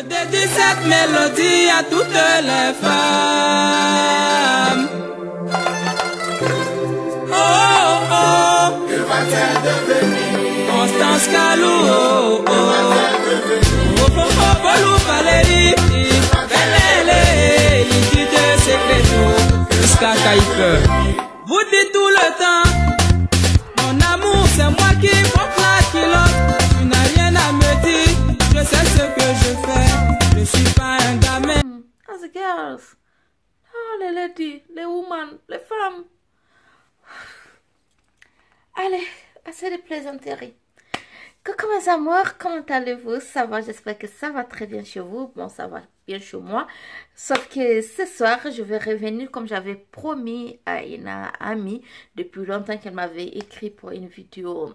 Je dédie cette mélodie à toutes les femmes. Oh, oh, oh. Que va-t-elle devenir? Constance Kalou, oh, oh. Que va-t-elle devenir? Oh, oh, oh, Polou Valérie. Belele, Likide Secreto. Jusqu'à Caïfe. Vous dites tout le temps, mon amour, c'est moi qui porte la culotte. Tu n'as rien à me dire, je sais ce que je fais. Je suis pas un gamin. As girls, oh, les ladies, les women, les femmes. Allez, assez de plaisanteries. Coucou mes amours, comment allez-vous? Ça va, j'espère que ça va très bien chez vous. Bon, ça va bien chez moi. Sauf que ce soir, je vais revenir comme j'avais promis à une amie depuis longtemps qu'elle m'avait écrit pour une vidéo.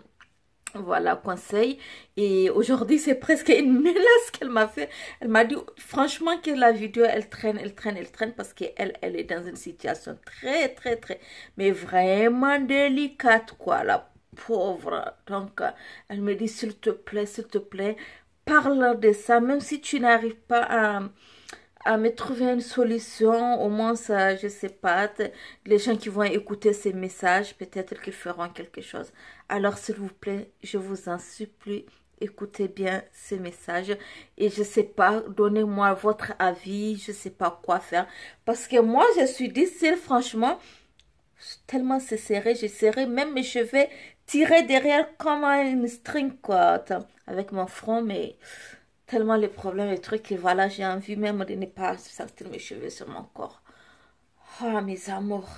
Voilà, conseil. Et aujourd'hui, c'est presque une menace qu'elle m'a fait. Elle m'a dit franchement que la vidéo, elle traîne parce qu'elle est dans une situation très, mais vraiment délicate, quoi, la pauvre. Donc, elle me dit, s'il te plaît, parle de ça, même si tu n'arrives pas à me trouver une solution, au moins ça, je sais pas, les gens qui vont écouter ces messages, peut-être qu'ils feront quelque chose. Alors s'il vous plaît, je vous en supplie, écoutez bien ces messages et je sais pas, donnez-moi votre avis, je sais pas quoi faire, parce que moi je suis d'ici, franchement, tellement c'est serré, j'ai serré même mes cheveux, tirés derrière comme une string, quoi, avec mon front, mais tellement les problèmes et trucs, et voilà, j'ai envie même de ne pas sentir mes cheveux sur mon corps. Oh, mes amours.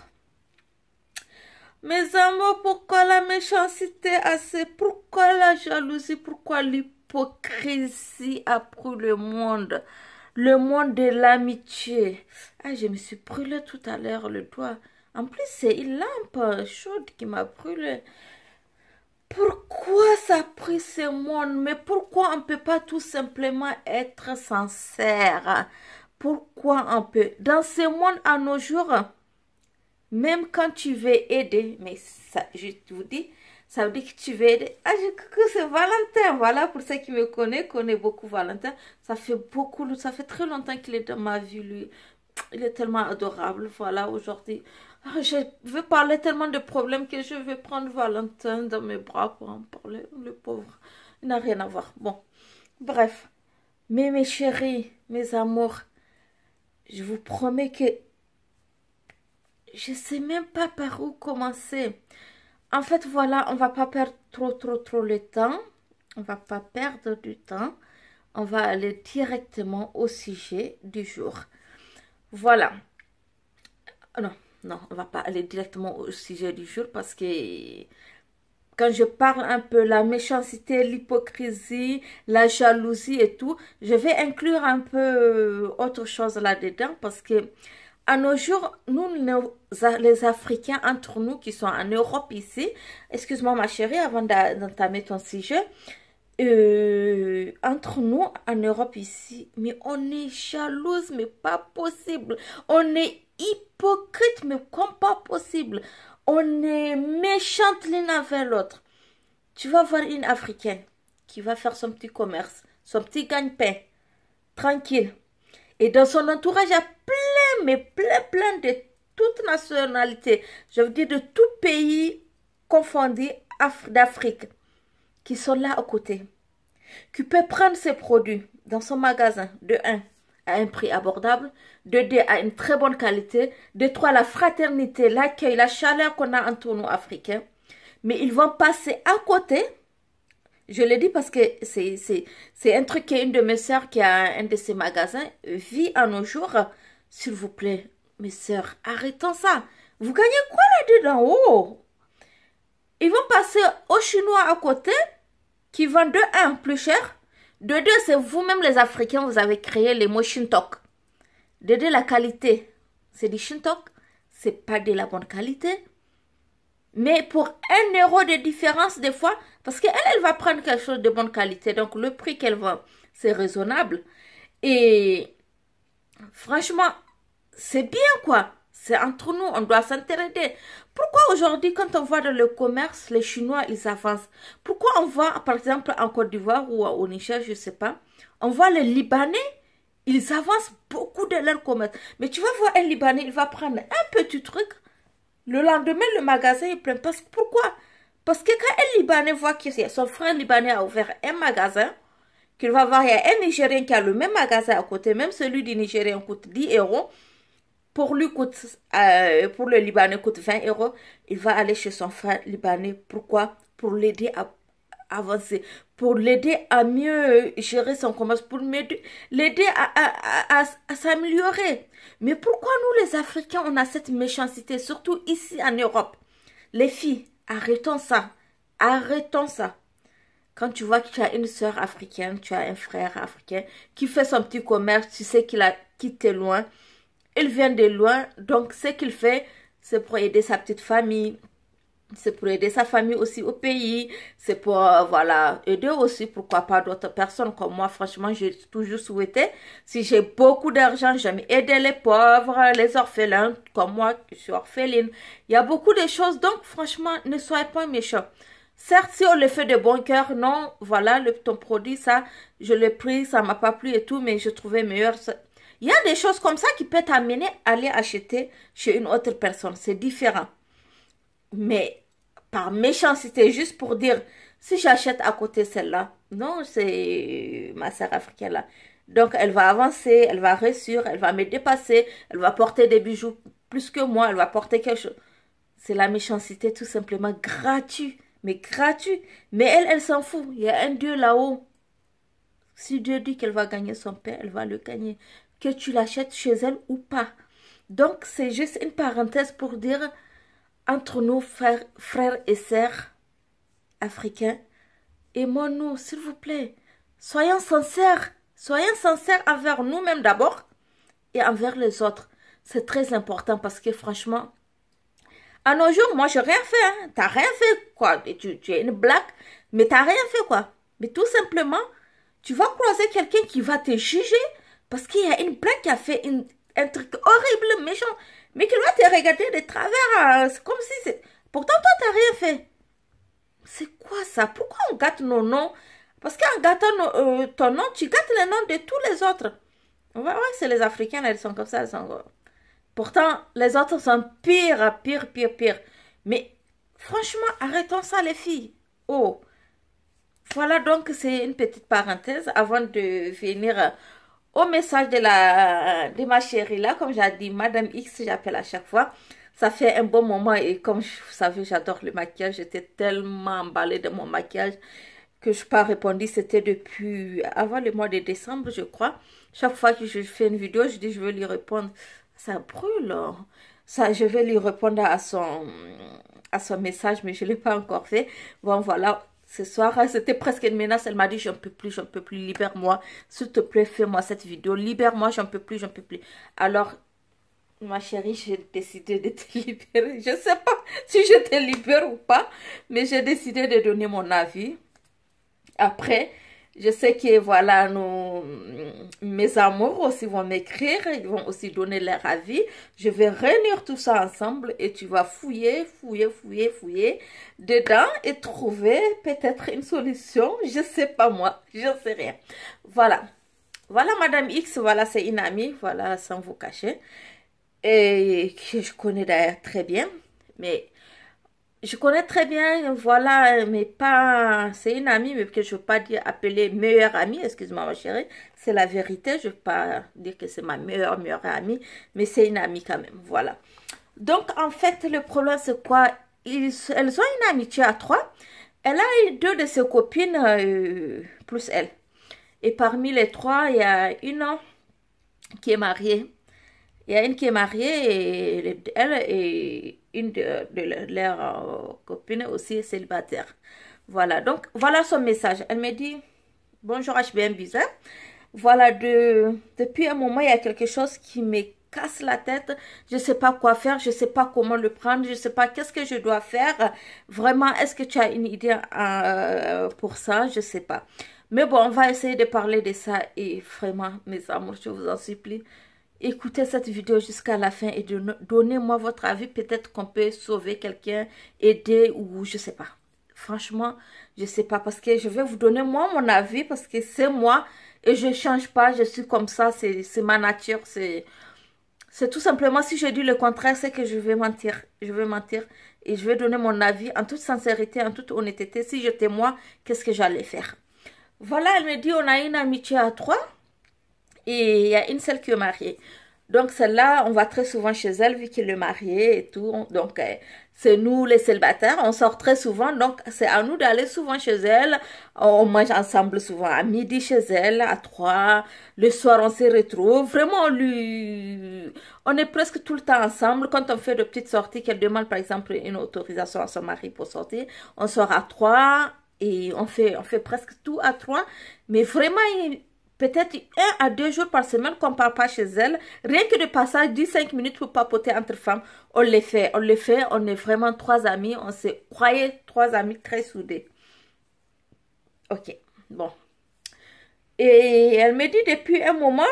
Mes amours, pourquoi la méchanceté assez? Pourquoi la jalousie? Pourquoi l'hypocrisie a pris le monde? Le monde de l'amitié. Ah, je me suis brûlé tout à l'heure le doigt. En plus, c'est une lampe chaude qui m'a brûlé. Pourquoi ça a pris ce monde? Mais pourquoi on ne peut pas tout simplement être sincère? Pourquoi on peut? Dans ce monde à nos jours, même quand tu veux aider, mais ça, je vous dis, ça veut dire que tu veux aider. Ah, coucou, c'est Valentin. Voilà, pour ceux qui me connaissent beaucoup Valentin. Ça fait très longtemps qu'il est dans ma vie, lui. Il est tellement adorable. Voilà, aujourd'hui, je veux parler tellement de problèmes que je vais prendre Valentin dans mes bras pour en parler. Le pauvre, il n'a rien à voir. Bon, bref. Mais mes chéris, mes amours, je vous promets que je ne sais même pas par où commencer. En fait, voilà, on ne va pas perdre trop le temps. On ne va pas perdre du temps. On va aller directement au sujet du jour. Voilà. Non, on va pas aller directement au sujet du jour parce que quand je parle un peu la méchanceté, l'hypocrisie, la jalousie et tout, je vais inclure un peu autre chose là-dedans parce que à nos jours, nous, les Africains, entre nous qui sont en Europe ici, excuse-moi ma chérie, avant d'entamer ton sujet, entre nous en Europe ici, mais on est jalouse, mais pas possible. On est hypocrite, mais comme pas possible. On est méchante l'une envers l'autre. Tu vas voir une Africaine qui va faire son petit commerce, son petit gagne-pain, tranquille. Et dans son entourage, il y a plein de toutes nationalités. Je veux dire de tout pays confondu d'Afrique qui sont là à côté. Qui peut prendre ses produits dans son magasin, de 1 à un prix abordable, de 2 à une très bonne qualité, de 3 la fraternité, l'accueil, la chaleur qu'on a entre nous Africains. Mais ils vont passer à côté. Je le dis parce que c'est un truc qu'une de mes sœurs qui a un de ces magasins vit à nos jours. S'il vous plaît, mes sœurs, arrêtons ça. Vous gagnez quoi là-dedans? Oh! Ils vont passer aux Chinois à côté qui vendent de 1 plus cher. De 2, c'est vous-même les Africains, vous avez créé les mots Shintok. De 2, la qualité, c'est du Shintok. C'est pas de la bonne qualité. Mais pour 1 euro de différence des fois, parce qu'elle, elle va prendre quelque chose de bonne qualité. Donc le prix qu'elle vend, c'est raisonnable. Et franchement, c'est bien quoi. C'est entre nous, on doit s'entraider. Pourquoi aujourd'hui, quand on voit dans le commerce, les Chinois, ils avancent? Pourquoi on voit, par exemple, en Côte d'Ivoire ou au Niger, je ne sais pas, on voit les Libanais Ils avancent beaucoup de leur commerce. Mais tu vas voir un Libanais, il va prendre un petit truc. Le lendemain, le magasin est plein. Pourquoi? Parce que quand un Libanais voit que son frère Libanais a ouvert un magasin, qu'il va voir, il y a un Nigérien qui a le même magasin à côté, même celui du Nigérien coûte 10 €, pour lui pour le Libanais coûte 20 €, il va aller chez son frère Libanais. Pourquoi? Pour l'aider à avancer, pour l'aider à mieux gérer son commerce, pour l'aider à s'améliorer. Mais pourquoi nous les Africains, on a cette méchanceté, surtout ici en Europe? Les filles, arrêtons ça, arrêtons ça. Quand tu vois que tu as une soeur africaine, tu as un frère africain qui fait son petit commerce, tu sais qu'il a quitté loin, il vient de loin, donc ce qu'il fait, c'est pour aider sa petite famille, c'est pour aider sa famille aussi au pays, c'est pour, voilà, aider aussi, pourquoi pas d'autres personnes comme moi. Franchement, j'ai toujours souhaité, si j'ai beaucoup d'argent, j'aime aider les pauvres, les orphelins, comme moi, je suis orpheline. Il y a beaucoup de choses, donc franchement, ne soyez pas méchants. Certes, si on le fait de bon cœur, non, voilà, ton produit, ça, je l'ai pris, ça m'a pas plu et tout, mais je trouvais meilleur. Il y a des choses comme ça qui peuvent t'amener à aller acheter chez une autre personne, c'est différent. Mais par méchanceté, juste pour dire, si j'achète à côté celle-là, non, c'est ma sœur africaine là. Donc, elle va avancer, elle va réussir, elle va me dépasser, elle va porter des bijoux plus que moi, elle va porter quelque chose. C'est la méchanceté tout simplement gratuite. Mais gratuit. Mais elle s'en fout. Il y a un Dieu là-haut. Si Dieu dit qu'elle va gagner son pain, elle va le gagner. Que tu l'achètes chez elle ou pas. Donc, c'est juste une parenthèse pour dire, entre nous, frères et sœurs africains, aimons-nous, s'il vous plaît. Soyons sincères. Soyons sincères envers nous-mêmes d'abord et envers les autres. C'est très important parce que franchement, à nos jours, moi, je n'ai rien fait. Hein. Tu n'as rien fait, quoi. Tu es une blague, mais tu n'as rien fait, quoi. Mais tout simplement, tu vas croiser quelqu'un qui va te juger parce qu'il y a une blague qui a fait un truc horrible, méchant, mais qu'il va te regarder de travers. Hein. C'est comme si c'est... Pourtant, toi, tu n'as rien fait. C'est quoi ça? Pourquoi on gâte nos noms? Parce qu'en gâtant ton nom, tu gâtes les noms de tous les autres. Ouais, c'est les Africains, elles sont comme ça, elles sont... Pourtant, les autres sont pire. Mais franchement, arrêtons ça les filles. Oh, voilà donc c'est une petite parenthèse avant de venir au message de ma chérie là. Comme j'ai dit, Madame X, j'appelle à chaque fois. Ça fait un bon moment et comme vous savez, j'adore le maquillage. J'étais tellement emballée de mon maquillage que je n'ai pas répondu. C'était depuis avant le mois de décembre, je crois. Chaque fois que je fais une vidéo, je dis je veux lui répondre. Ça brûle. Ça, je vais lui répondre à son message, mais je ne l'ai pas encore fait. Bon, voilà. Ce soir, c'était presque une menace. Elle m'a dit, j'en peux plus, libère-moi. S'il te plaît, fais-moi cette vidéo. Libère-moi, j'en peux plus. Alors, ma chérie, j'ai décidé de te libérer. Je ne sais pas si je te libère ou pas, mais j'ai décidé de donner mon avis. Après, je sais que voilà, mes amours aussi vont m'écrire, ils vont aussi donner leur avis. Je vais réunir tout ça ensemble et tu vas fouiller dedans et trouver peut-être une solution. Je sais pas moi, je sais rien. Voilà, Madame X, voilà, c'est une amie, voilà, sans vous cacher. Et que je connais d'ailleurs très bien, mais... Je connais très bien, voilà, mais pas... C'est une amie, mais que je ne veux pas dire appeler meilleure amie, excuse-moi ma chérie, c'est la vérité, je ne veux pas dire que c'est ma meilleure amie, mais c'est une amie quand même, voilà. Donc, en fait, le problème, c'est quoi? Elles ont une amitié à 3, elle a eu 2 de ses copines, plus elle. Et parmi les 3, il y a une qui est mariée. Il y a une qui est mariée et elle et une de leurs copines aussi est célibataire. Voilà, donc voilà son message. Elle me dit, bonjour HBM Bizarre. Voilà, depuis un moment, il y a quelque chose qui me casse la tête. Je ne sais pas quoi faire, je ne sais pas comment le prendre, je ne sais pas qu'est-ce que je dois faire. Vraiment, est-ce que tu as une idée pour ça? Je ne sais pas. Mais bon, on va essayer de parler de ça et vraiment, mes amours, je vous en supplie. Écoutez cette vidéo jusqu'à la fin et donnez-moi votre avis. Peut-être qu'on peut sauver quelqu'un, aider ou je sais pas. Franchement, je sais pas parce que je vais vous donner moi mon avis parce que c'est moi. Et je change pas, je suis comme ça, c'est ma nature, c'est tout simplement, si je dis le contraire, c'est que je vais mentir. Je vais mentir et je vais donner mon avis en toute sincérité, en toute honnêteté. Si j'étais moi, qu'est-ce que j'allais faire? Voilà, elle me dit, on a une amitié à 3 et il y a une seule qui est mariée. Donc celle-là, on va très souvent chez elle vu qu'elle est mariée et tout. Donc c'est nous les célibataires, on sort très souvent. Donc c'est à nous d'aller souvent chez elle. On mange ensemble souvent à midi chez elle, à 3. Le soir, on se retrouve. Vraiment, on est presque tout le temps ensemble. Quand on fait de petites sorties, qu'elle demande par exemple une autorisation à son mari pour sortir, on sort à 3 et on fait presque tout à 3. Mais vraiment, peut-être 1 à 2 jours par semaine qu'on ne parle pas chez elle. Rien que de passage, 10-5 minutes pour papoter entre femmes, on le fait. On le fait, on est vraiment 3 amis. On se croyait 3 amis très soudés. Ok, bon. Et elle me dit depuis un moment,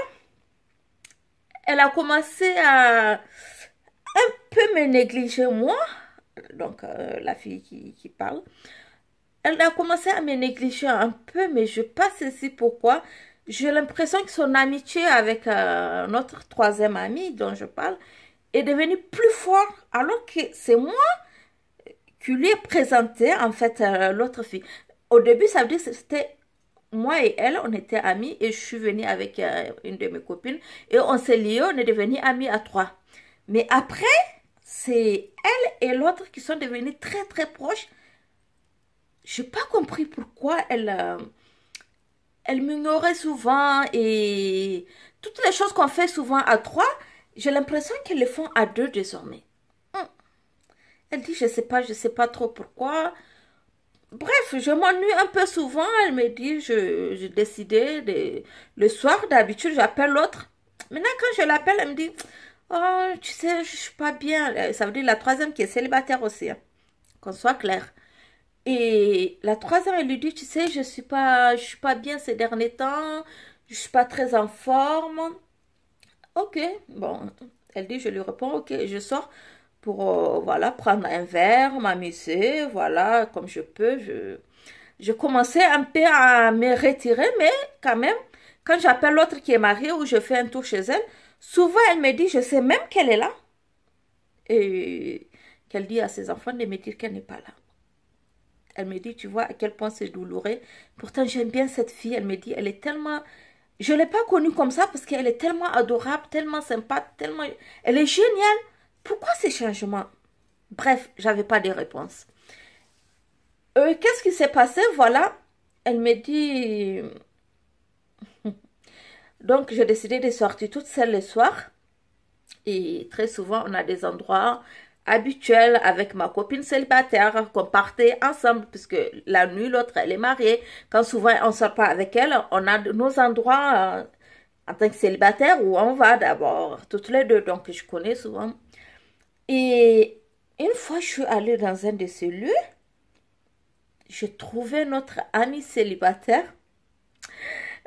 elle a commencé à un peu me négliger moi. Donc, la fille qui parle. Elle a commencé à me négliger un peu, mais je ne sais pas si pourquoi. J'ai l'impression que son amitié avec notre 3e ami dont je parle est devenue plus forte alors que c'est moi qui lui ai présenté en fait l'autre fille. Au début, ça veut dire que c'était moi et elle, on était amis et je suis venue avec une de mes copines et on s'est liés, on est devenus amis à 3. Mais après, c'est elle et l'autre qui sont devenus très très proches. Je n'ai pas compris pourquoi elle m'ignorait souvent et toutes les choses qu'on fait souvent à 3, j'ai l'impression qu'elles le font à 2 désormais. Elle dit, je sais pas trop pourquoi. Bref, je m'ennuie un peu souvent. Elle me dit, j'ai décidé, le soir, d'habitude, j'appelle l'autre. Maintenant, quand je l'appelle, elle me dit, oh, tu sais, je suis pas bien. Ça veut dire la 3e qui est célibataire aussi, hein, qu'on soit clair. Et la 3e, elle lui dit, tu sais, je suis pas bien ces derniers temps, je suis pas très en forme. Ok, bon, elle dit, je lui réponds, ok, je sors pour, voilà, prendre un verre, m'amuser, voilà, comme je peux. Je commençais un peu à me retirer, mais quand même, quand j'appelle l'autre qui est mariée ou je fais un tour chez elle, souvent elle me dit, je sais même qu'elle est là. Et qu'elle dit à ses enfants de me dire qu'elle n'est pas là. Elle me dit, tu vois à quel point c'est douloureux. Pourtant, j'aime bien cette fille. Elle me dit, elle est tellement... Je ne l'ai pas connue comme ça parce qu'elle est tellement adorable, tellement sympa, tellement... Elle est géniale. Pourquoi ces changements? Bref, j'avais pas de réponse. Qu'est-ce qui s'est passé? Voilà, elle me dit... Donc, j'ai décidé de sortir toute seule le soir. Et très souvent, on a des endroits habituels avec ma copine célibataire qu'on partait ensemble puisque la nuit, l'autre, elle est mariée. Quand souvent, on ne sort pas avec elle, on a nos endroits en tant que célibataire où on va d'abord, toutes les deux. Donc, je connais souvent. Et une fois, je suis allée dans un de ces lieux. J'ai trouvé notre ami célibataire.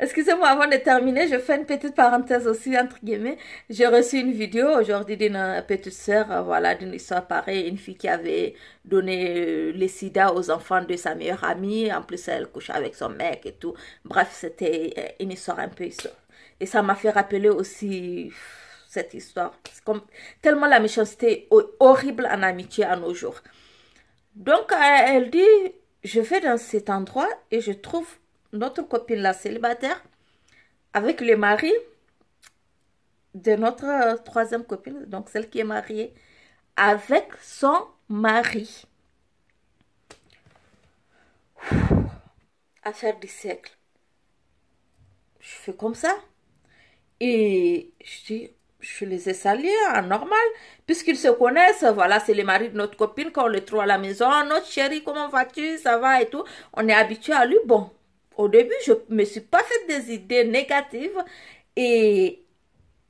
Excusez-moi, avant de terminer, je fais une petite parenthèse aussi, entre guillemets. J'ai reçu une vidéo aujourd'hui d'une petite sœur, voilà, d'une histoire pareille. Une fille qui avait donné le sida aux enfants de sa meilleure amie. En plus, elle couchait avec son mec et tout. Bref, c'était une histoire un peu histoire. Et ça m'a fait rappeler aussi cette histoire. C'est comme tellement la méchanceté est horrible en amitié à nos jours. Donc, elle dit, je vais dans cet endroit et je trouve notre copine la célibataire avec le mari de notre 3e copine, donc celle qui est mariée, avec son mari. Affaire du siècle. Je fais comme ça. Et je dis, je les ai salués en normal, puisqu'ils se connaissent. Voilà, c'est le mari de notre copine, quand on le trouve à la maison. Notre chérie, comment vas-tu? Ça va et tout. On est habitué à lui. Bon, au début, je me suis pas fait des idées négatives. Et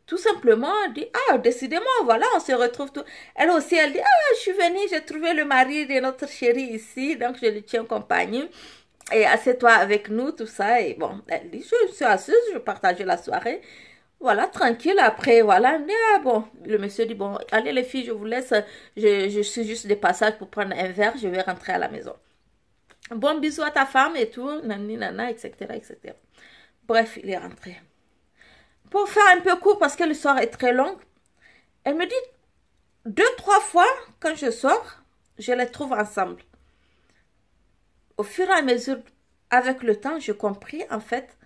tout simplement, elle dit, ah, décidément, voilà, on se retrouve tout. Elle aussi, elle dit, ah, je suis venue, j'ai trouvé le mari de notre chérie ici, donc je lui tiens compagnie. Et assieds-toi avec nous, tout ça. Et bon, elle dit, je suis assise, je partageais la soirée. Voilà, tranquille. Après, voilà, ah, bon, le monsieur dit, bon, allez les filles, je vous laisse. Je suis juste de passage pour prendre un verre, je vais rentrer à la maison. Bon, bisous à ta femme et tout, nani, nana, etc., etc. Bref, il est rentré. Pour faire un peu court, parce que l'histoire est très longue, elle me dit 2-3 fois, quand je sors, je les trouve ensemble. Au fur et à mesure, avec le temps, j'ai compris en fait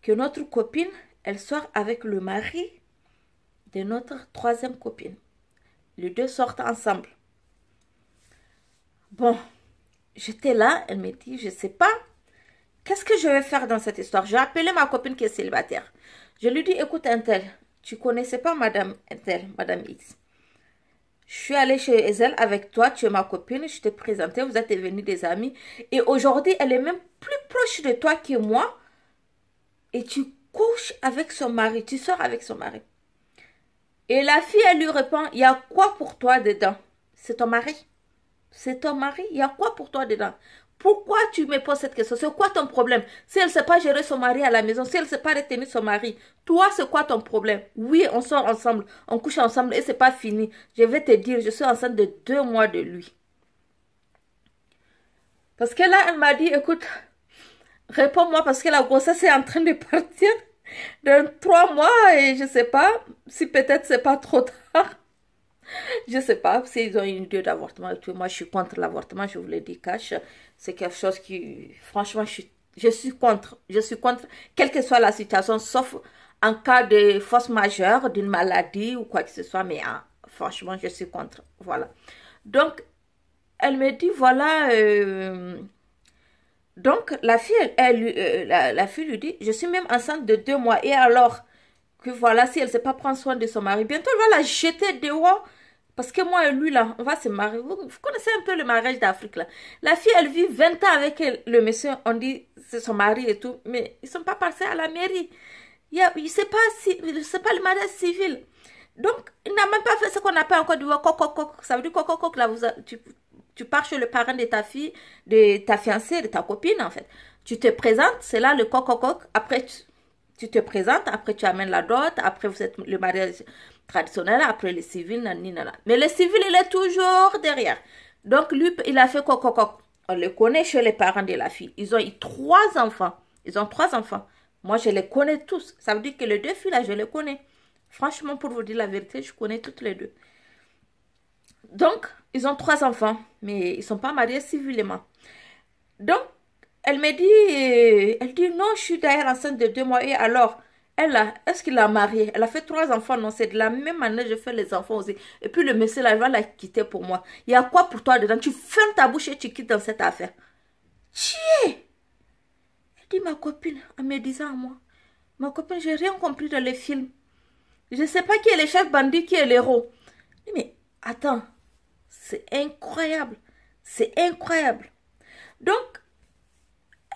que notre copine, elle sort avec le mari de notre troisième copine. Les deux sortent ensemble. Bon, j'étais là, elle me dit, je ne sais pas, qu'est-ce que je vais faire dans cette histoire? J'ai appelé ma copine qui est célibataire. Je lui dis, écoute, Intel, tu ne connaissais pas Madame Intel, Madame X. Je suis allée chez elle avec toi, tu es ma copine, je t'ai présenté, vous êtes devenus des amis. Et aujourd'hui, elle est même plus proche de toi que moi. Et tu couches avec son mari, tu sors avec son mari. Et la fille, elle lui répond, il y a quoi pour toi dedans? C'est ton mari. C'est ton mari, il y a quoi pour toi dedans? Pourquoi tu me poses cette question? C'est quoi ton problème? Si elle ne sait pas gérer son mari à la maison, si elle ne sait pas retenir son mari, toi, c'est quoi ton problème? Oui, on sort ensemble, on couche ensemble et c'est pas fini. Je vais te dire, je suis enceinte de 2 mois de lui. Parce que là, elle m'a dit, écoute, réponds-moi parce que la grossesse est en train de partir dans 3 mois et je ne sais pas si peut-être c'est pas trop tard. Je ne sais pas s'ils ont une idée d'avortement. Moi, je suis contre l'avortement, je vous l'ai dit, cash. C'est quelque chose qui, franchement, je suis contre. Je suis contre, quelle que soit la situation, sauf en cas de force majeure, d'une maladie ou quoi que ce soit. Mais franchement, je suis contre. Voilà. Donc, elle me dit, voilà. Donc, la fille, la fille lui dit, je suis même enceinte de 2 mois. Et alors que voilà, si elle ne sait pas prendre soin de son mari, bientôt elle va la jeter dehors. Parce que moi et lui, là, on va se marier. Vous connaissez un peu le mariage d'Afrique, là. La fille, elle vit 20 ans avec le monsieur. On dit, c'est son mari et tout. Mais ils ne sont pas passés à la mairie. C'est pas le mariage civil. Donc, il n'a même pas fait ce qu'on appelle encore du coq. Ça veut dire coq, là, tu pars chez le parent de ta fille, de ta fiancée, de ta copine, en fait. Tu te présentes, c'est là le coq. Après, tu te présentes, après tu amènes la dot, après vous êtes le mariage traditionnel, après le civil, nanana. Mais le civil, il est toujours derrière. Donc, lui, il a fait coq. On le connaît chez les parents de la fille. Ils ont eu 3 enfants. Ils ont 3 enfants. Moi, je les connais tous. Ça veut dire que les 2 filles, là, je les connais. Franchement, pour vous dire la vérité, je connais toutes les 2. Donc, ils ont 3 enfants, mais ils ne sont pas mariés civilement. Donc, elle me dit, elle dit, non, je suis d'ailleurs enceinte de 2 mois. Et alors, est-ce qu'il l'a mariée? Elle a fait 3 enfants, non, c'est de la même année, je fais les enfants aussi. Et puis le monsieur, là, il va la quitter pour moi. Il y a quoi pour toi dedans? Tu fermes ta bouche et tu quittes dans cette affaire. Chier! Elle dit, ma copine, en me disant à moi, ma copine, j'ai rien compris dans les films. Je ne sais pas qui est le chef bandit, qui est l'héros. Mais attends, c'est incroyable. C'est incroyable. Donc,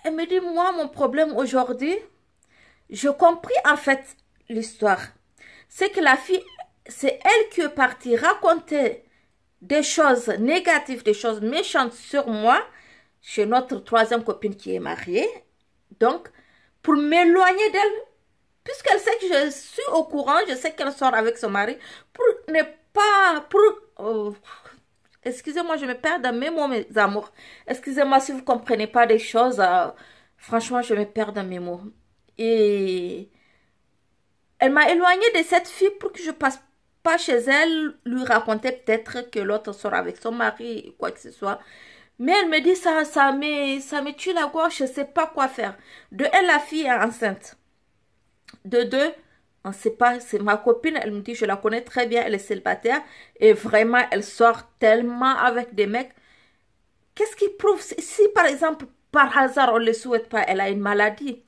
elle me dit, moi, mon problème aujourd'hui, je compris en fait l'histoire. C'est que la fille, c'est elle qui est partie raconter des choses négatives, des choses méchantes sur moi, chez notre 3e copine qui est mariée. Donc, pour m'éloigner d'elle, puisqu'elle sait que je suis au courant, je sais qu'elle sort avec son mari, pour ne pas... excusez-moi, je me perds dans mes mots, mes amours. Excusez-moi si vous ne comprenez pas des choses. Franchement, je me perds dans mes mots. Et elle m'a éloignée de cette fille pour que je passe pas chez elle, lui raconter peut-être que l'autre sort avec son mari, quoi que ce soit. Mais elle me dit, ça me tue la gorge, je ne sais pas quoi faire. De elle, la fille est enceinte. De 2, on ne sait pas, c'est ma copine, elle me dit, je la connais très bien, elle est célibataire. Et vraiment, elle sort tellement avec des mecs. Qu'est-ce qui prouve? Si par exemple, par hasard, on ne le souhaite pas, elle a une maladie,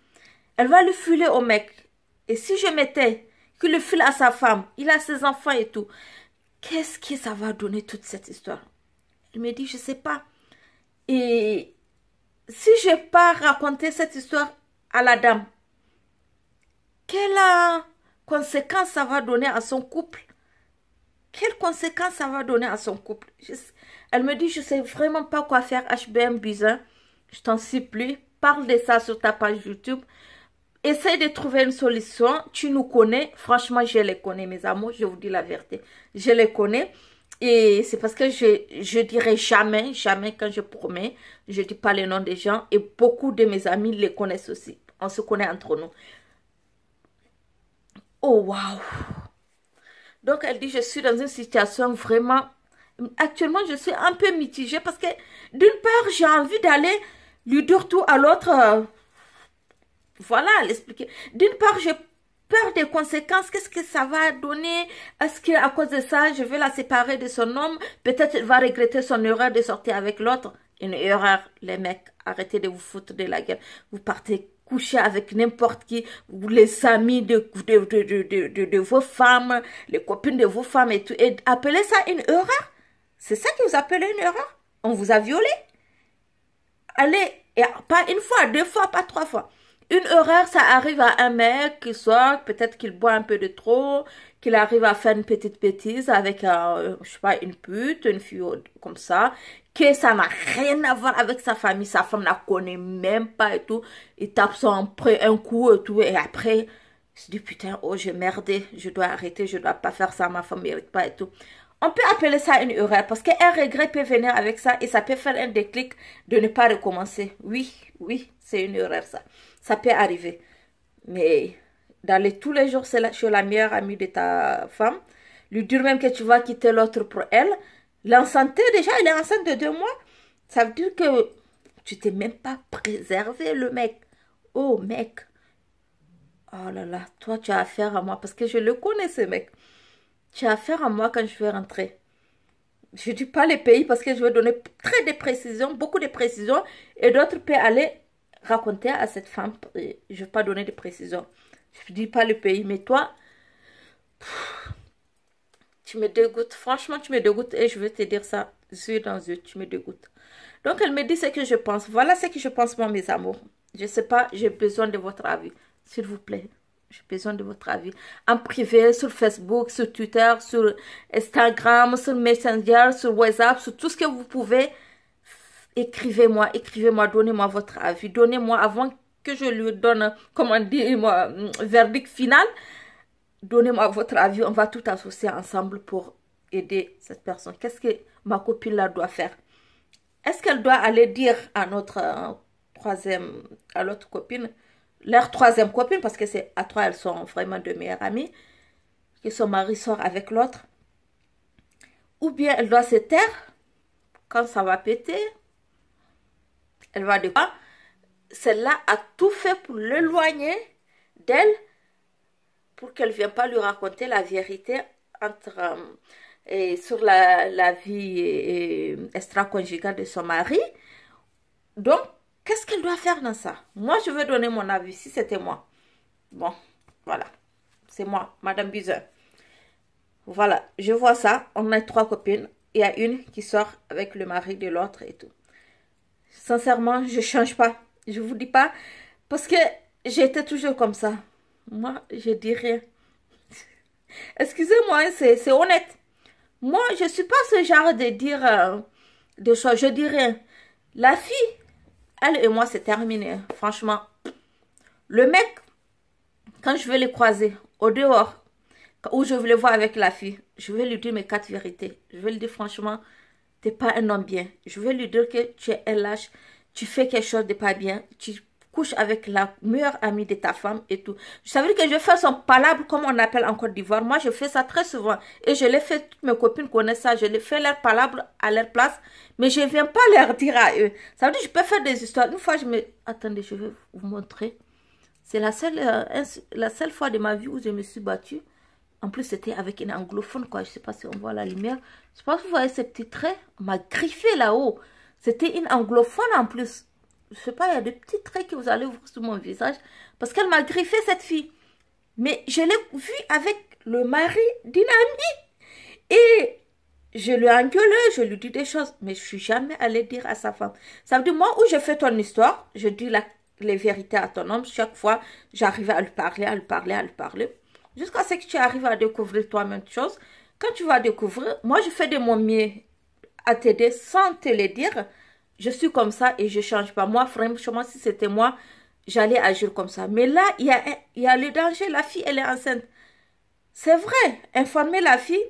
elle va le filer au mec. Et si je mettais qu'il le file à sa femme, il a ses enfants et tout, qu'est-ce que ça va donner toute cette histoire? Elle me dit, je ne sais pas. Et si je n'ai pas raconté cette histoire à la dame, quelle conséquence ça va donner à son couple? Quelles conséquences ça va donner à son couple? Elle me dit, je ne sais vraiment pas quoi faire, HBM Buzyn. Je t'en supplie, parle de ça sur ta page YouTube. Essaye de trouver une solution. Tu nous connais. Franchement, je les connais, mes amours. Je vous dis la vérité. Je les connais. Et c'est parce que je dirai jamais quand je promets. Je ne dis pas les noms des gens. Et beaucoup de mes amis les connaissent aussi. On se connaît entre nous. Oh, waouh! Donc, elle dit, je suis dans une situation vraiment... Actuellement, je suis un peu mitigée parce que, d'une part, j'ai envie d'aller lui dire tout à l'autre. Voilà, l'expliquer. D'une part, j'ai peur des conséquences. Qu'est-ce que ça va donner? Est-ce qu'à cause de ça, je vais la séparer de son homme? Peut-être elle va regretter son erreur de sortir avec l'autre. Une erreur, les mecs. Arrêtez de vous foutre de la gueule. Vous partez coucher avec n'importe qui, les amis de vos femmes, les copines de vos femmes et tout. Et appelez ça une erreur? C'est ça que vous appelez une erreur? On vous a violé? Allez, et pas une fois, 2 fois, pas 3 fois. Une erreur, ça arrive à un mec qui sort, peut-être qu'il boit un peu de trop, qu'il arrive à faire une petite bêtise avec, je sais pas, une pute, une fille comme ça, que ça n'a rien à voir avec sa famille, sa femme la connaît même pas et tout. Il tape un coup et tout, et après, il se dit putain, oh j'ai merdé, je dois arrêter, je dois pas faire ça, ma femme mérite pas et tout. On peut appeler ça une erreur parce qu'un regret peut venir avec ça et ça peut faire un déclic de ne pas recommencer. Oui, oui, c'est une erreur ça. Ça peut arriver. Mais d'aller tous les jours chez la meilleure amie de ta femme, lui dire même que tu vas quitter l'autre pour elle, l'enceinte déjà, elle est enceinte de 2 mois. Ça veut dire que tu t'es même pas préservé le mec. Oh mec. Oh là là, toi tu as affaire à moi parce que je le connais ce mec. Tu as affaire à moi quand je vais rentrer. Je ne dis pas les pays parce que je vais donner très de précisions, beaucoup de précisions. Et d'autres peuvent aller raconter à cette femme. Je ne vais pas donner de précisions. Je ne dis pas le pays. Mais toi, tu me dégoûtes. Franchement, tu me dégoûtes. Et je vais te dire ça, yeux dans yeux. Tu me dégoûtes. Donc, elle me dit ce que je pense. Voilà ce que je pense, moi, mes amours. Je ne sais pas, j'ai besoin de votre avis. S'il vous plaît. J'ai besoin de votre avis. En privé, sur Facebook, sur Twitter, sur Instagram, sur Messenger, sur WhatsApp, sur tout ce que vous pouvez. Écrivez-moi, donnez-moi votre avis. Donnez-moi, avant que je lui donne, comment dire, moi, verdict final. Donnez-moi votre avis. On va tout associer ensemble pour aider cette personne. Qu'est-ce que ma copine là doit faire? Est-ce qu'elle doit aller dire à notre à l'autre copine, leur 3e copine, parce que c'est à 3, elles sont vraiment de meilleures amies, que son mari sort avec l'autre, ou bien elle doit se taire quand ça va péter, elle va de quoi? Celle-là a tout fait pour l'éloigner d'elle, pour qu'elle ne vienne pas lui raconter la vérité sur la vie extra-conjugale de son mari. Donc, qu'est-ce qu'elle doit faire dans ça? Moi, je veux donner mon avis, si c'était moi. Bon, voilà. C'est moi, Madame Bizun. Voilà, je vois ça. On a 3 copines. Il y a une qui sort avec le mari de l'autre et tout. Sincèrement, je ne change pas. Je ne vous dis pas. Parce que j'étais toujours comme ça. Moi, je dis rien. Excusez-moi, c'est honnête. Moi, je ne suis pas ce genre de dire des choses. Je dis rien. La fille, elle et moi, c'est terminé. Franchement. Le mec, quand je vais le croiser au dehors, où je vais le voir avec la fille, je vais lui dire mes 4 vérités. Je vais lui dire franchement, tu n'es pas un homme bien. Je vais lui dire que tu es un lâche, tu fais quelque chose de pas bien, tu couches avec la meilleure amie de ta femme et tout. Ça veut dire que je fais son palabre, comme on appelle en Côte d'Ivoire. Moi, je fais ça très souvent. Et je l'ai fait, toutes mes copines connaissent ça. Je les fais leur palabre à leur place. Mais je ne viens pas leur dire à eux. Ça veut dire que je peux faire des histoires. Une fois, je me... Attendez, je vais vous montrer. C'est la seule fois de ma vie où je me suis battue. En plus, c'était avec une anglophone, quoi. Je ne sais pas si on voit la lumière. Je ne sais pas si vous voyez ces petits traits. On m'a griffé là-haut. C'était une anglophone en plus. Je ne sais pas, il y a des petits traits que vous allez voir sur mon visage. Parce qu'elle m'a griffé, cette fille. Mais je l'ai vue avec le mari d'une amie. Et je lui ai engueulé, je lui dis des choses. Mais je ne suis jamais allée dire à sa femme. Ça veut dire, moi, où je fais ton histoire, je dis les vérités à ton homme. Chaque fois, j'arrive à lui parler. Jusqu'à ce que tu arrives à découvrir toi-même des choses. Quand tu vas découvrir, moi, je fais de mon mieux à t'aider sans te le dire. Je suis comme ça et je ne change pas. Moi, franchement, si c'était moi, j'allais agir comme ça. Mais là, il y a le danger. La fille, elle est enceinte. C'est vrai, informer la fille,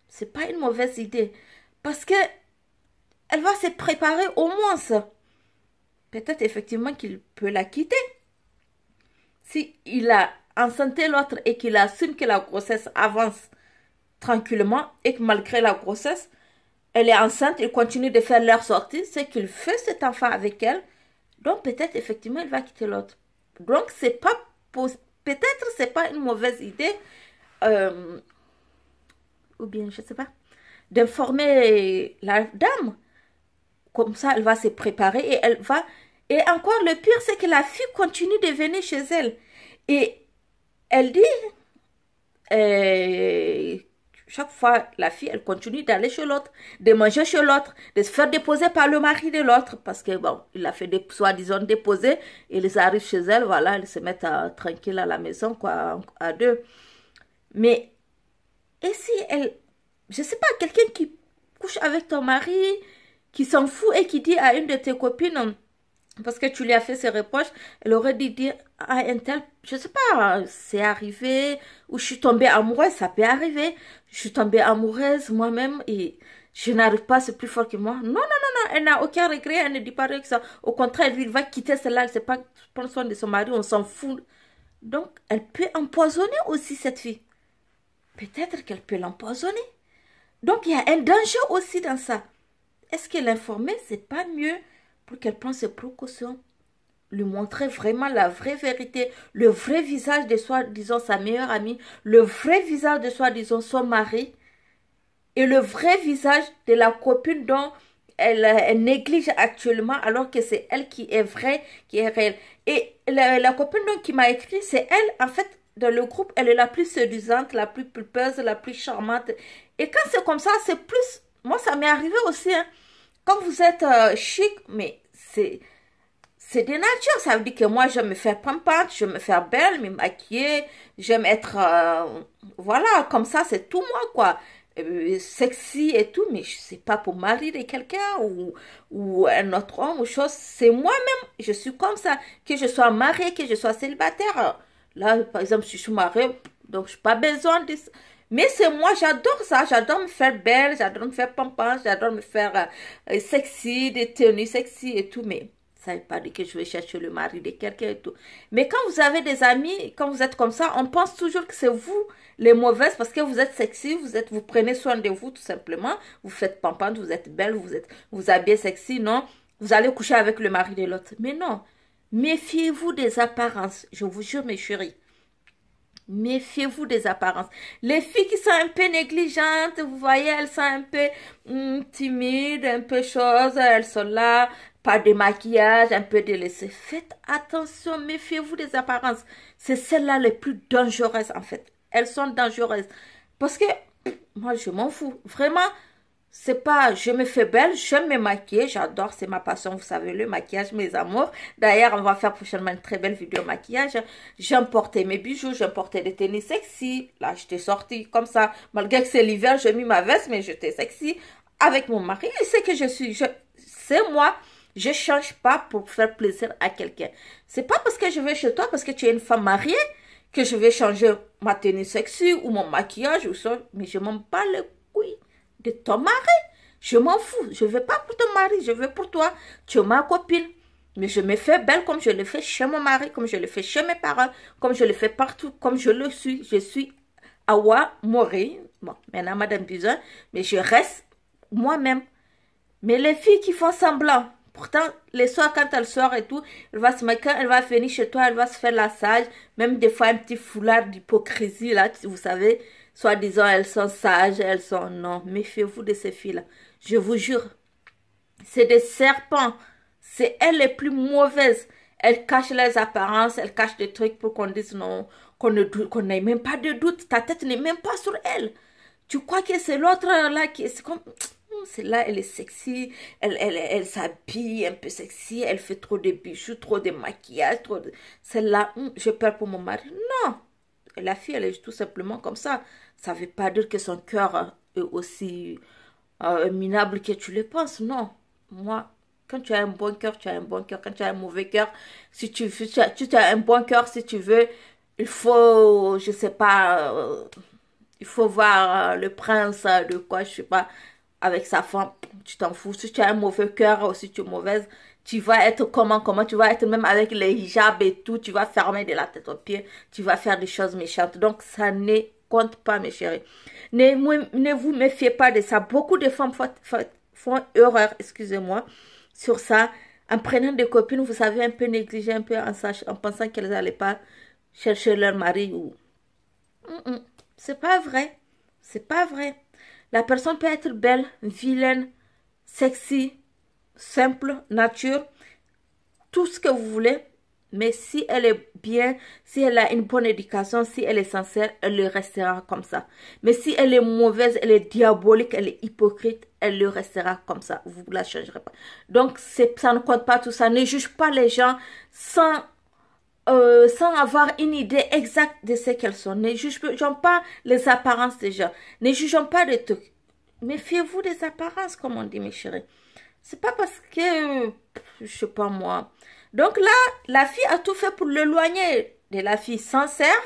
ce n'est pas une mauvaise idée. Parce que elle va se préparer au moins ça. Peut-être effectivement qu'il peut la quitter. si il a enceinté l'autre et qu'il assume que la grossesse avance tranquillement et que malgré la grossesse, elle est enceinte, il continue de faire leur sortie, c'est qu'il fait cet enfant avec elle, donc peut-être effectivement il va quitter l'autre. Donc c'est pas peut-être c'est pas une mauvaise idée, ou bien je sais pas, d'informer la dame. Comme ça, elle va se préparer et elle va... Et encore, le pire, c'est que la fille continue de venir chez elle. Et elle dit... chaque fois, la fille, elle continue d'aller chez l'autre, de manger chez l'autre, de se faire déposer par le mari de l'autre. Parce que, bon, il a fait soi-disant déposer. Et ils arrivent chez elle, voilà, ils se mettent tranquille à la maison, quoi, à deux. Mais, et si elle... Je sais pas, quelqu'un qui couche avec ton mari... qui s'en fout et qui dit à une de tes copines, parce que tu lui as fait ses reproches, elle aurait dit dire à un tel, je sais pas, c'est arrivé, ou je suis tombée amoureuse, ça peut arriver, je suis tombée amoureuse moi-même et je n'arrive pas, c'est plus fort que moi. Non, non, non, non, elle n'a aucun regret, elle ne dit pas rien que ça. Au contraire, elle va quitter celle-là, elle ne sait pas prendre soin de son mari, on s'en fout. Donc, elle peut empoisonner aussi cette fille. Peut-être qu'elle peut l'empoisonner. Donc, il y a un danger aussi dans ça. Est-ce que l'informer, c'est pas mieux pour qu'elle prenne ses précautions? Lui montrer vraiment la vraie vérité, le vrai visage de soi-disant sa meilleure amie, le vrai visage de soi-disant son mari, et le vrai visage de la copine dont elle néglige actuellement, alors que c'est elle qui est vraie, qui est réelle. Et la copine donc, qui m'a écrit, c'est elle, en fait, dans le groupe, elle est la plus séduisante, la plus pulpeuse, la plus charmante. Et quand c'est comme ça, c'est plus... Moi, ça m'est arrivé aussi, hein. Quand vous êtes chic, mais c'est de nature. Ça veut dire que moi, j'aime me faire pampante, j'aime me faire belle, me maquiller, j'aime être, voilà, comme ça, c'est tout moi, quoi. Sexy et tout, mais c'est pas pour marier quelqu'un ou un autre homme ou chose. C'est moi-même, je suis comme ça. Que je sois mariée, que je sois célibataire. Là, par exemple, si je suis mariée, donc je n'ai pas besoin de... Mais c'est moi, j'adore ça, j'adore me faire belle, j'adore me faire pampante, j'adore me faire sexy, des tenues sexy et tout, mais ça ne veut pas dire que je vais chercher le mari de quelqu'un et tout. Mais quand vous avez des amis, quand vous êtes comme ça, on pense toujours que c'est vous les mauvaises parce que vous êtes sexy, vous prenez soin de vous tout simplement, vous faites pampante, vous êtes belle, vous habillez sexy, non, vous allez coucher avec le mari de l'autre. Mais non, méfiez-vous des apparences, je vous jure mes chéris. Méfiez-vous des apparences. Les filles qui sont un peu négligentes, vous voyez, elles sont un peu timides, un peu choses, elles sont là, pas de maquillage, un peu délaissées. Faites attention, méfiez-vous des apparences. C'est celles-là les plus dangereuses en fait. Elles sont dangereuses. Parce que, moi je m'en fous. Vraiment, c'est pas, je me fais belle, j'aime me maquiller, j'adore, c'est ma passion, vous savez, le maquillage, mes amours. D'ailleurs, on va faire prochainement une très belle vidéo maquillage. J'aime porter mes bijoux, j'aime porter des tenues sexy. Là, j'étais sortie comme ça, malgré que c'est l'hiver, j'ai mis ma veste, mais j'étais sexy avec mon mari. Il sait que je suis, c'est moi, je change pas pour faire plaisir à quelqu'un. C'est pas parce que je vais chez toi, parce que tu es une femme mariée, que je vais changer ma tenue sexy ou mon maquillage ou ça, mais je m'en bats les couilles de ton mari. Je m'en fous. Je ne veux pas pour ton mari, je veux pour toi. Tu es ma copine. Mais je me fais belle comme je le fais chez mon mari, comme je le fais chez mes parents, comme je le fais partout, comme je le suis. Je suis Awa Mori. Bon, maintenant Madame Buzyn, mais je reste moi-même. Mais les filles qui font semblant, pourtant, les soirs, quand elle sort et tout, elle va se maquiller, elle va venir chez toi, elle va se faire la sage, même des fois un petit foulard d'hypocrisie, là, vous savez, soi-disant, elles sont sages, elles sont... Non, méfiez-vous de ces filles-là. Je vous jure, c'est des serpents. C'est elles les plus mauvaises. Elles cachent les apparences, elles cachent des trucs pour qu'on dise non, qu'on n'ait même pas de doute. Ta tête n'est même pas sur elle. Tu crois que c'est l'autre là qui est comme... Celle-là, elle est sexy, elle s'habille un peu sexy, elle fait trop de bijoux, trop de maquillage, trop de... Celle-là, j'ai peur pour mon mari. Non, la fille, elle est tout simplement comme ça. Ça ne veut pas dire que son cœur est aussi minable que tu le penses. Non, moi, quand tu as un bon cœur, tu as un bon cœur. Quand tu as un mauvais cœur, si tu as un bon cœur, si tu veux, il faut, je sais pas, il faut voir le prince de quoi, je sais pas, avec sa femme, tu t'en fous. Si tu as un mauvais cœur ou si tu es mauvaise, tu vas être comment, tu vas être même avec les hijabs et tout, tu vas fermer de la tête aux pieds, tu vas faire des choses méchantes. Donc, ça ne compte pas, mes chéris. Ne vous méfiez pas de ça. Beaucoup de femmes font erreur, excusez-moi, sur ça. En prenant des copines, vous savez, un peu négligées, un peu en pensant qu'elles n'allaient pas chercher leur mari ou... C'est pas vrai. C'est pas vrai. La personne peut être belle, vilaine, sexy, simple, nature, tout ce que vous voulez. Mais si elle est bien, si elle a une bonne éducation, si elle est sincère, elle le restera comme ça. Mais si elle est mauvaise, elle est diabolique, elle est hypocrite, elle le restera comme ça. Vous ne la changerez pas. Donc, ça ne compte pas tout ça. Ne juge pas les gens sans avoir une idée exacte de ce qu'elles sont. Ne jugeons pas les apparences des gens. Ne jugeons pas de tout. Méfiez-vous des apparences, comme on dit, mes chéris. C'est pas parce que, je sais pas moi. Donc là, la fille a tout fait pour l'éloigner de la fille sincère,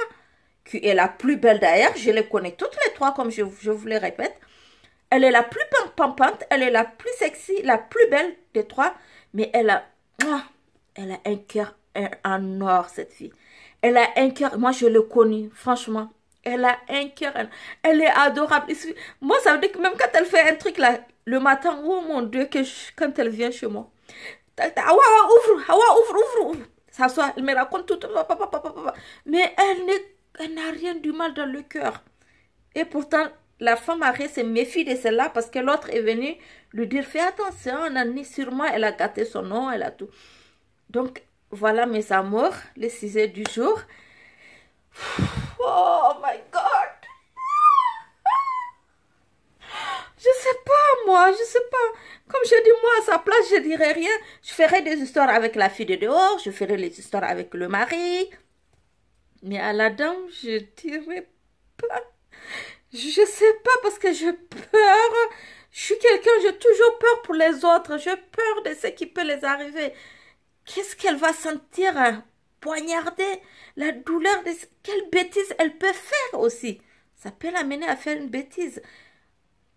qui est la plus belle d'ailleurs. Je les connais toutes les trois, comme je vous le répète. Elle est la plus pampante, elle est la plus sexy, la plus belle des trois. Mais elle a un cœur en or, cette fille. Elle a un cœur, moi je l'ai connue, franchement. Elle a un cœur, elle est adorable. Moi, ça veut dire que même quand elle fait un truc là, le matin, oh mon Dieu, quand elle vient chez moi, ouvre. S'assoit, elle me raconte tout. Mais elle n'a rien du mal dans le cœur. Et pourtant, la femme mariée se méfie de celle-là parce que l'autre est venue lui dire, fais attention, Nani, sûrement, elle a gâté son nom, elle a tout. Donc, voilà mes amours, les sujets du jour. Oh my God! Je sais pas, moi, je sais pas. Comme je dis, moi, à sa place, je dirais rien. Je ferais des histoires avec la fille de dehors, je ferais les histoires avec le mari. Mais à la dame, je dirais pas. Je sais pas, parce que j'ai peur. Je suis quelqu'un, j'ai toujours peur pour les autres. J'ai peur de ce qui peut les arriver. Qu'est-ce qu'elle va sentir, hein? Poignarder, la douleur, quelle bêtise elle peut faire aussi. Ça peut l'amener à faire une bêtise.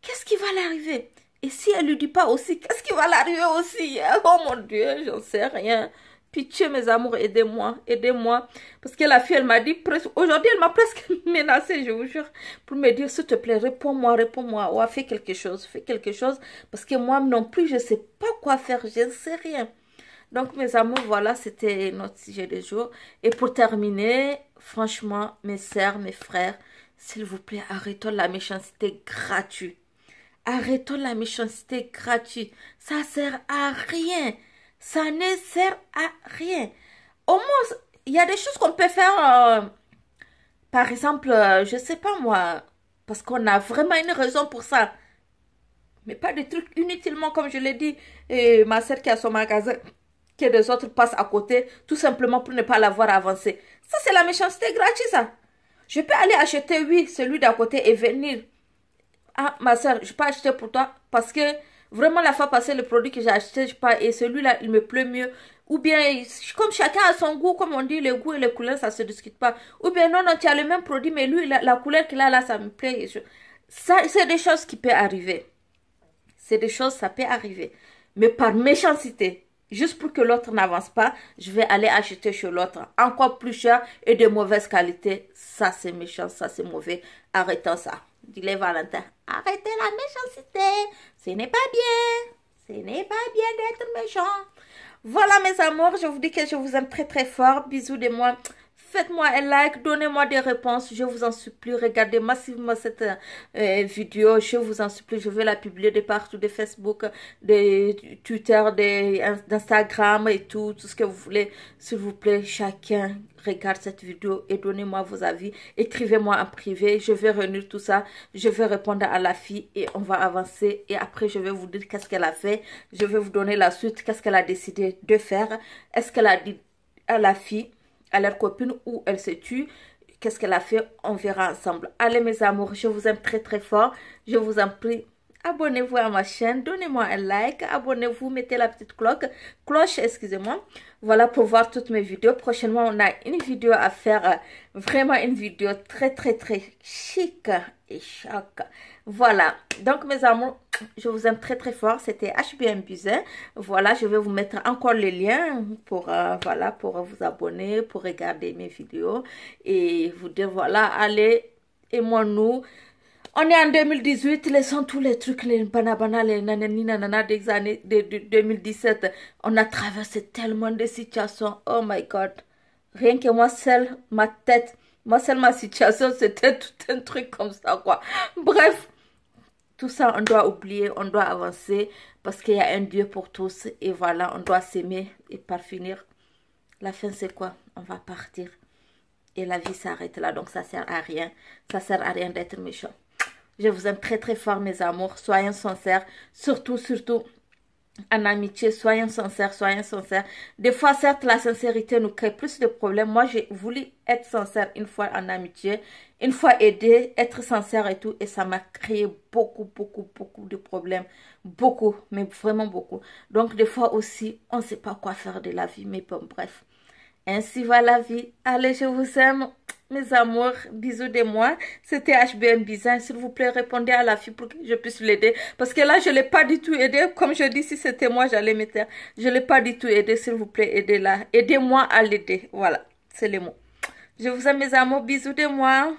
Qu'est-ce qui va l'arriver? Et si elle ne lui dit pas aussi, qu'est-ce qui va l'arriver aussi? Oh mon Dieu, j'en sais rien. Pitié, mes amours, aidez-moi, aidez-moi. Parce que la fille, elle m'a dit, aujourd'hui, elle m'a presque menacée, je vous jure, pour me dire, s'il te plaît, réponds-moi, ouais, fais quelque chose. Parce que moi non plus, je ne sais pas quoi faire, je ne sais rien. Donc, mes amours, voilà, c'était notre sujet du jour. Et pour terminer, franchement, mes sœurs, mes frères, s'il vous plaît, arrêtons la méchanceté gratuite. Arrêtons la méchanceté gratuite. Ça sert à rien. Ça ne sert à rien. Au moins, il y a des choses qu'on peut faire. Par exemple, je sais pas moi, parce qu'on a vraiment une raison pour ça. Mais pas des trucs inutilement, comme je l'ai dit. Et ma soeur qui a son magasin, que les autres passent à côté, tout simplement pour ne pas l'avoir avancé. Ça, c'est la méchanceté gratuite, ça. Je peux aller acheter, oui, celui d'à côté et venir. Ah, ma soeur, je peux acheter pour toi parce que vraiment la fois passée, le produit que j'ai acheté, je sais pas, et celui-là, il me plaît mieux. Ou bien, comme chacun a son goût, comme on dit, le goût et les couleurs, ça se discute pas. Ou bien, non, tu as le même produit, mais lui, la couleur qu'il a là, ça me plaît. Ça, c'est des choses qui peuvent arriver. C'est des choses, ça peut arriver. Mais par méchanceté, juste pour que l'autre n'avance pas, je vais aller acheter chez l'autre encore plus cher et de mauvaise qualité. Ça, c'est méchant, ça, c'est mauvais. Arrêtons ça. Dis-les Valentin, arrêtez la méchanceté. Ce n'est pas bien. Ce n'est pas bien d'être méchant. Voilà mes amours, je vous dis que je vous aime très très fort. Bisous de moi. Faites-moi un like, donnez-moi des réponses, je vous en supplie. Regardez massivement cette vidéo, je vous en supplie. Je vais la publier de partout, de Facebook, de Twitter, d'Instagram et tout ce que vous voulez. S'il vous plaît, chacun regarde cette vidéo et donnez-moi vos avis. Écrivez-moi en privé, je vais réunir tout ça. Je vais répondre à la fille et on va avancer. Et après, je vais vous dire qu'est-ce qu'elle a fait. Je vais vous donner la suite, qu'est-ce qu'elle a décidé de faire. Est-ce qu'elle a dit à la fille, à leur copine, ou elle se tue, qu'est-ce qu'elle a fait, on verra ensemble. Allez mes amours, je vous aime très très fort, je vous en prie, abonnez-vous à ma chaîne, donnez-moi un like, abonnez-vous, mettez la petite cloche, excusez-moi. Voilà pour voir toutes mes vidéos. Prochainement, on a une vidéo à faire, vraiment une vidéo très chic et choc. Voilà, donc mes amours, je vous aime très fort. C'était HBM Buzyn. Voilà, je vais vous mettre encore le lien pour, voilà, pour vous abonner, pour regarder mes vidéos et vous dire, voilà, allez, aimons-nous. On est en 2018, laissons tous les trucs, les banana, les nanani, nanana des années de 2017. On a traversé tellement de situations. Oh my God. Rien que moi seule, ma tête, moi seule, ma situation, c'était tout un truc comme ça, quoi. Bref, tout ça, on doit oublier, on doit avancer parce qu'il y a un Dieu pour tous. Et voilà, on doit s'aimer et par finir. La fin, c'est quoi? On va partir. Et la vie s'arrête là, donc ça sert à rien. Ça sert à rien d'être méchant. Je vous aime très fort, mes amours. Soyez sincères. Surtout en amitié. Soyez sincères, soyez sincères. Des fois, certes, la sincérité nous crée plus de problèmes. Moi, j'ai voulu être sincère une fois en amitié. Une fois aider, être sincère et tout. Et ça m'a créé beaucoup de problèmes. Beaucoup, mais vraiment beaucoup. Donc, des fois aussi, on ne sait pas quoi faire de la vie. Mais bon, bref. Ainsi va la vie. Allez, je vous aime, mes amours. Bisous de moi. C'était HBM Buzyn. S'il vous plaît, répondez à la fille pour que je puisse l'aider. Parce que là, je ne l'ai pas du tout aidé. Comme je dis, si c'était moi, j'allais me taire. Je ne l'ai pas du tout aidé. S'il vous plaît, aidez-la. Aidez-moi à l'aider. Voilà, c'est les mots. Je vous aime, mes amours. Bisous de moi.